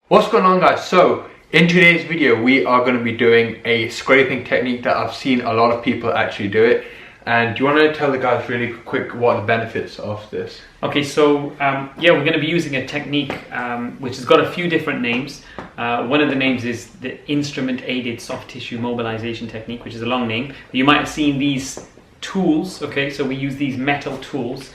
What's going on, guys? So in today's video we are going to be doing a scraping technique that I've seen a lot of people actually do it. And do you want to tell the guys really quick what are the benefits of this? Okay, so yeah, we're going to be using a technique which has got a few different names. One of the names is the instrument aided soft tissue mobilization technique, which is a long name. You might have seen these tools. Okay, so we use these metal tools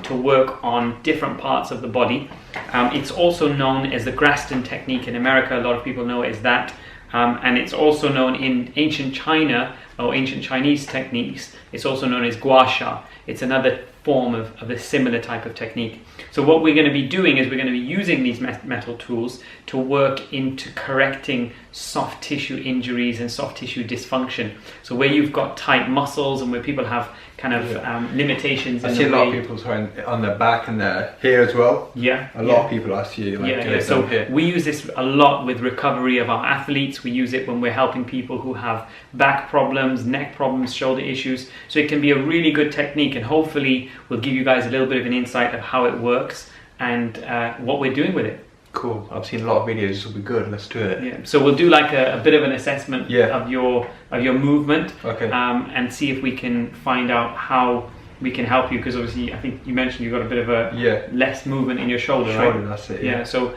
to work on different parts of the body. It's also known as the Graston technique in America. A lot of people know it as that. And it's also known in ancient China or ancient Chinese techniques. It's also known as gua sha. It's another form of a similar type of technique. So what we're going to be doing is we're going to be using these metal tools to work into correcting soft tissue injuries and soft tissue dysfunction. So where you've got tight muscles and where people have kind of limitations. I see a lot of people on their back and their here as well. Yeah. A lot of people I see So we use this a lot with recovery of our athletes. We use it when we're helping people who have back problems, neck problems, shoulder issues. So it can be a really good technique, and hopefully we'll give you guys a little bit of an insight of how it works and what we're doing with it. Cool. I've seen a lot of videos. This will be good. Let's do it. Yeah. So we'll do like a bit of an assessment of your movement, okay, and see if we can find out how we can help you, because obviously I think you mentioned you've got a bit of a less movement in your shoulder, right? That's it. Yeah. So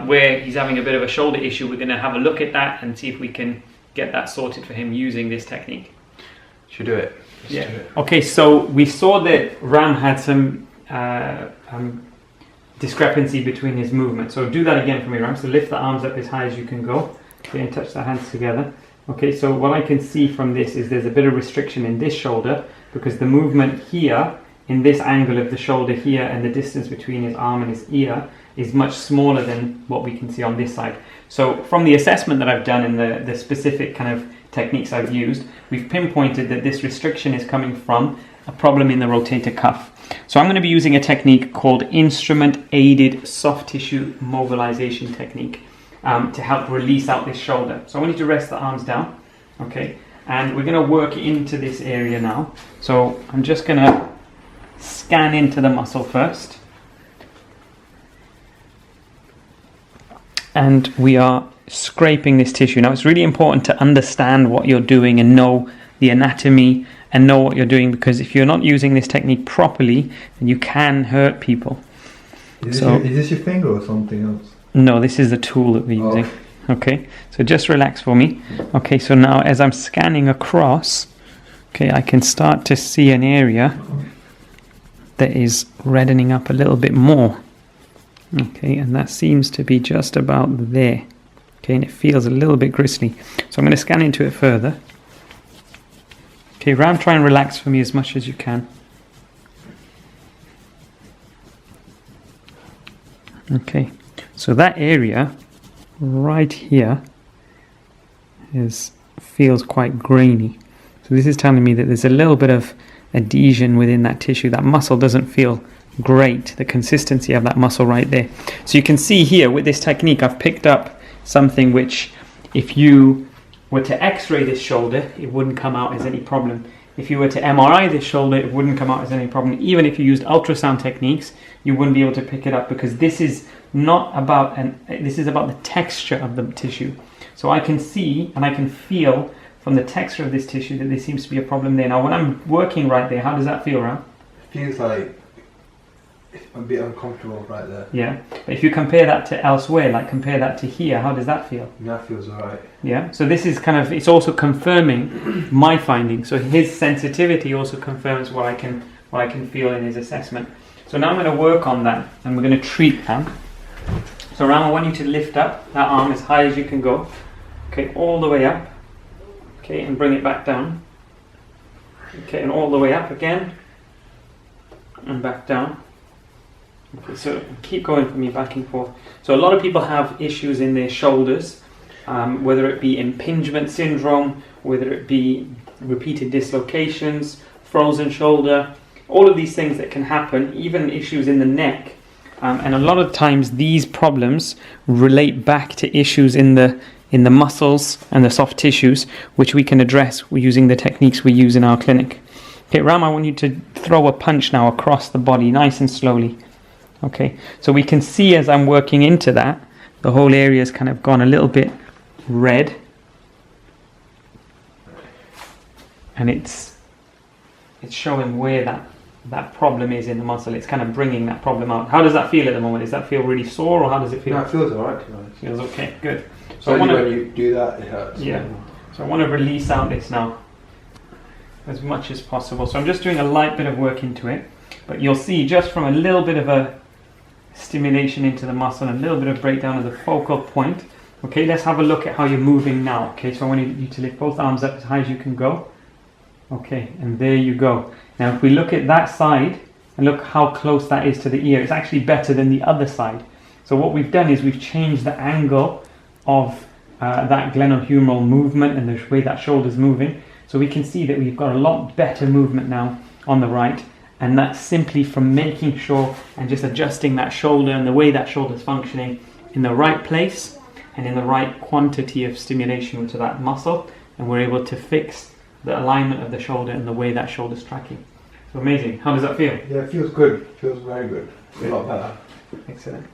where he's having a bit of a shoulder issue, we're going to have a look at that and see if we can get that sorted for him using this technique. Should do it. Let's do it. Okay. So we saw that Ram had some discrepancy between his movement. So do that again for me, Ram. So lift the arms up as high as you can go. Okay, and touch the hands together. Okay, so what I can see from this is there's a bit of restriction in this shoulder, because the movement here, in this angle of the shoulder here, and the distance between his arm and his ear is much smaller than what we can see on this side. So from the assessment that I've done and the specific kind of techniques I've used, we've pinpointed that this restriction is coming from a problem in the rotator cuff. So I'm going to be using a technique called instrument-aided soft tissue mobilization technique to help release out this shoulder. So I want you to rest the arms down, okay? And we're going to work into this area now. So I'm just going to scan into the muscle first. And we are scraping this tissue. Now it's really important to understand what you're doing and know the anatomy and know what you're doing, because if you're not using this technique properly, then you can hurt people. Is this your finger or something else? No, this is the tool that we're using. Okay, so just relax for me. Okay, so now as I'm scanning across, okay, I can start to see an area that is reddening up a little bit more. Okay, and that seems to be just about there. Okay, and it feels a little bit gristly. So I'm going to scan into it further. Okay, Ram, try and relax for me as much as you can. Okay, so that area right here feels quite grainy. So this is telling me that there's a little bit of adhesion within that tissue. That muscle doesn't feel great, the consistency of that muscle right there. So you can see here with this technique, I've picked up something which, if you were to x-ray this shoulder, it wouldn't come out as any problem. If you were to MRI this shoulder, it wouldn't come out as any problem. Even if you used ultrasound techniques, you wouldn't be able to pick it up, because this is not about this is about the texture of the tissue. So I can see and I can feel from the texture of this tissue that there seems to be a problem there. Now when I'm working right there, how does that feel, Ram? It feels like I'm a bit uncomfortable right there. Yeah, but if you compare that to elsewhere, like compare that to here, how does that feel? That feels alright. Yeah, so this is kind of, it's also confirming my findings. So his sensitivity also confirms what I can feel in his assessment. So now I'm going to work on that, and we're going to treat that. So Ram, I want you to lift up that arm as high as you can go. Okay, all the way up. Okay, and bring it back down. Okay, and all the way up again. And back down. Okay, so keep going for me back and forth. So a lot of people have issues in their shoulders, whether it be impingement syndrome, whether it be repeated dislocations, frozen shoulder, all of these things that can happen, even issues in the neck. And a lot of times these problems relate back to issues in the muscles and the soft tissues, which we can address using the techniques we use in our clinic. Okay, Ram, I want you to throw a punch now across the body, nice and slowly. Okay, so we can see as I'm working into that the whole area has kind of gone a little bit red, and it's showing where that problem is in the muscle. It's kind of bringing that problem out. How does that feel at the moment? Does that feel really sore, or how does it feel? No, it feels alright to be honest. Feels okay, good. So I wanna, when you do that, it hurts. yeah. So I want to release out this now as much as possible. So I'm just doing a light bit of work into it, but you'll see just from a little bit of a stimulation into the muscle and a little bit of breakdown of the focal point. Okay, let's have a look at how you're moving now. Okay, so I want you to lift both arms up as high as you can go. Okay, and there you go. Now if we look at that side and look how close that is to the ear, it's actually better than the other side. So what we've done is we've changed the angle of that glenohumeral movement and the way that shoulder's moving. So we can see that we've got a lot better movement now on the right, and that's simply from making sure and just adjusting that shoulder and the way that shoulder's functioning in the right place and in the right quantity of stimulation to that muscle, and we're able to fix the alignment of the shoulder and the way that shoulder's tracking. So amazing. How does that feel? Yeah, it feels good. It feels very good. A lot better. Excellent.